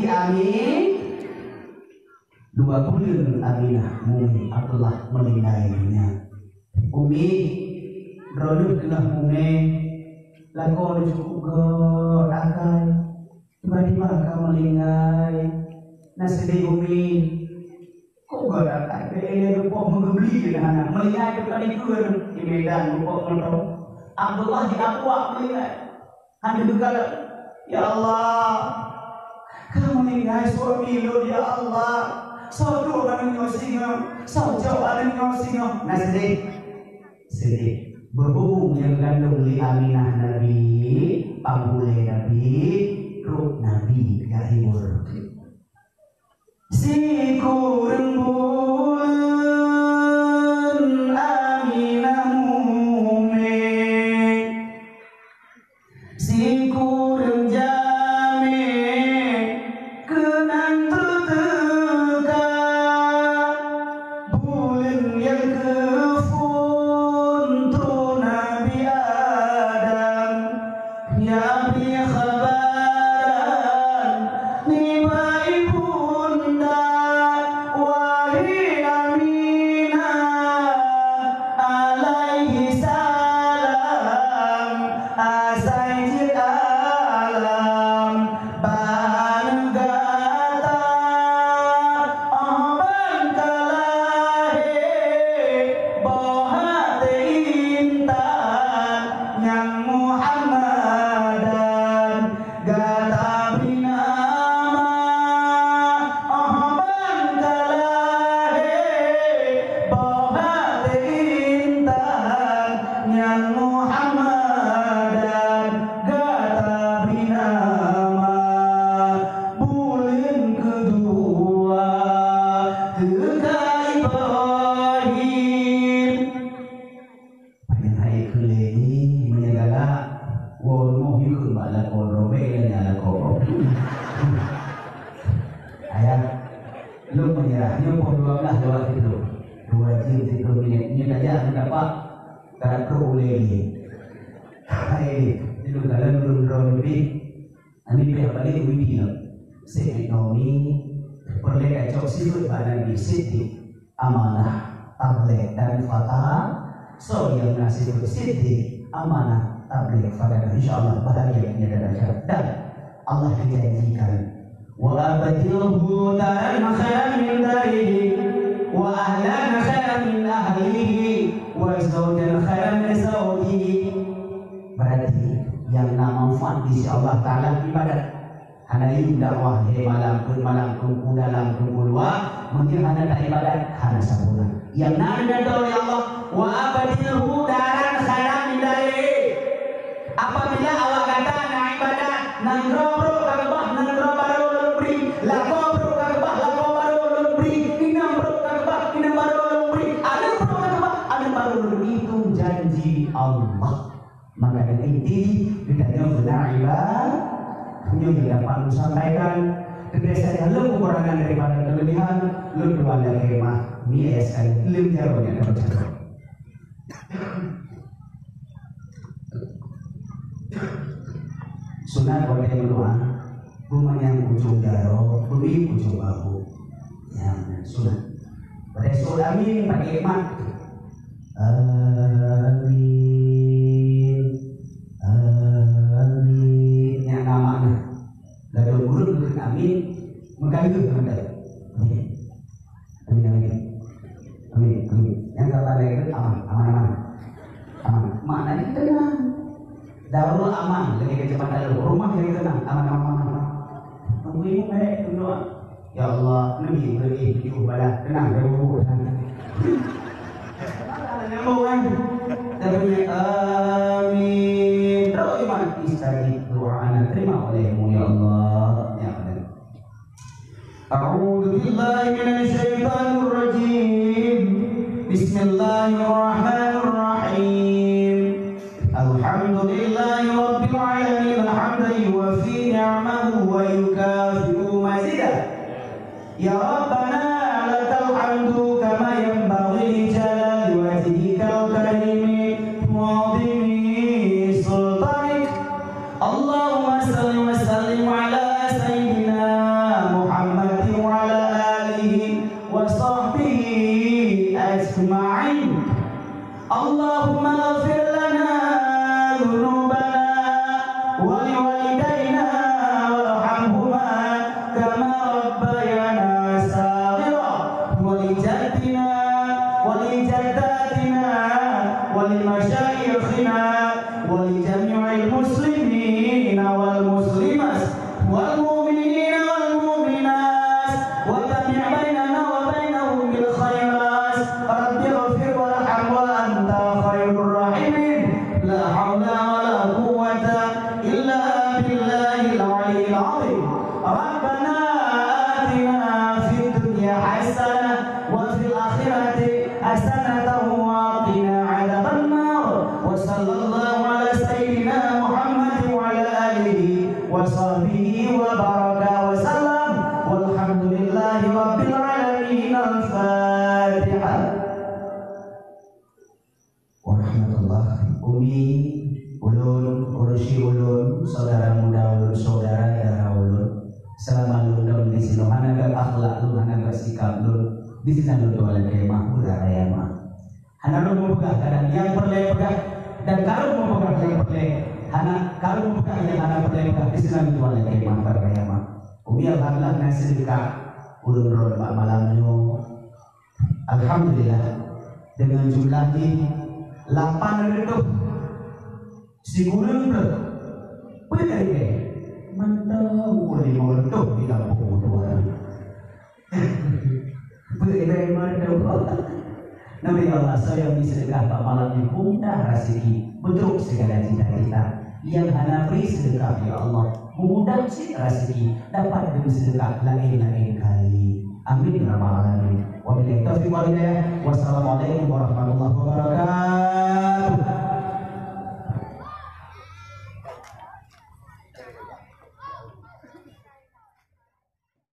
pasti amin. 2 bulan Aminah Umi Abdullah meninggalnya. Umi Rodu tengah Umi lakon juga akan tiba-tiba kamu meninggal. Nasi Umi kok gak akan rupok mengebeli anak meninggal itu kali di Medan rupok mentok Abdullah di Aqua meninggal. Hanya juga ya Allah kamu meninggal suami lo ya Allah. Sao tu orang yang singa, sao jauh orang yang singa. Nah sedih berhubung yang kandung li Aminah Nabi, pambule Nabi, ruh Nabi gahibur. Si kurang bulan Aminah mume, si kurang jame kenang lu menyerahnya pun 12 lewat itu 2 jam 30 menit ini saja mendapat tak terulih hai itu dalam belum lebih ini dia balik video seinomi perleka cok sifat badan di siti amanah tablet dan fatah so yang ngasih siti amanah tablet fatah insyaallah bahagia dan Allah dijanjikan وأبدله دارا خيرا من داره وأهلا خيرا من أهله وزوجا خيرا من زوجه. Berarti yang nama manfaat di Allah Taala ibadat. Hana dakwah he malam kuda dalam kulwa mungkin hana tak ibadat hana sabulan. Yang nanda oleh Allah wa abadilhu daran khairan min darihi. Apabila awak kata na ibadat nang robro kagabah nang robro Allah maka dari ini bedanya benar ibadah yang dapat disampaikan dan saya lu kekurangan daripada kelebihan lu keluarga kemah biasa lu jauhnya dapat sunat boleh berdoa rumah yang ujung jaro bumi ujung bahu yang sunat pada surah amin pakai iman amin amin yang namanya dari mulut ke amin mengkayu anda amin amin amin amin amin yang kata itu aman aman aman aman maknanya tenang darul aman lagi kecepatan rumah yang tenang aman aman aman tunggu baik berdoa ya Allah nabi beri ibadah tenang berubah nyambungan tapi amin doa iman istajib doa terima olehmu ya Allah ya Allah. A'udzu billahi minasy syaithanir rajim. Bismillahirrahmanirrahim. Alhamdulillahi rabbil alamin hamdan yuwaffi ni'amahu wa yukafi'u mazidah. Ya Rabbana lakal hamdu kama yanbaghi li jalali wajhikal karim wa 'azimi sultanik. Allahumma salli wa sallim ala sayyidina وصحبه أجمعين. اللهم اغفر لنا ذنوبنا ولوالدينا وارحمهما كما ربيانا صغيرا، ولجدنا ولجداتنا ولمشايخنا ولجميع المسلمين والمسلمات والمؤمنين والمؤمنات، وتابع بيننا وبينهم بالخيرات. رب اغفر وارحم وأنت خير الراحمين. لا حول ولا قوة إلا بالله العلي العظيم. ربنا آتنا في الدنيا حسنة وفي الآخرة حسنة وقنا عذاب النار. وصلى الله على سيدنا محمد وعلى آله وصحبه وبارك وسلم، والحمد لله رب العالمين. الفاتحة. Warahmatullah. Umi ulun, urusi ulun, saudara muda ulun, saudara dara ulun, selama ulun daun di sini hanaga akhlak ulun, hanaga sikap ulun di sini ulun wala kemah udara ya mah. Hana ulun memegah kadang yang perlu pegang dan kalau memegah yang perlu hana kalau memegah yang hana perlu pegang di sini ulun wala kemah udara ya mah. Umi alhamdulillah nasi sedekah ulun rol malamnya. Alhamdulillah dengan jumlah ini 8 si gulung belum boleh deh mantap boleh meletup di dalam kebutuhan boleh mantap. Nabi Allah saya bersedekah pak malamnya mudah rezeki bentuk segala cita-cita yang hana beri sedekah ya Allah mudah sih rezeki dapat bersedekah lain-lain kali. Amin ya rabbal alamin. Wabillahi taufiq wal hidayah. Wassalamualaikum warahmatullahi wabarakatuh.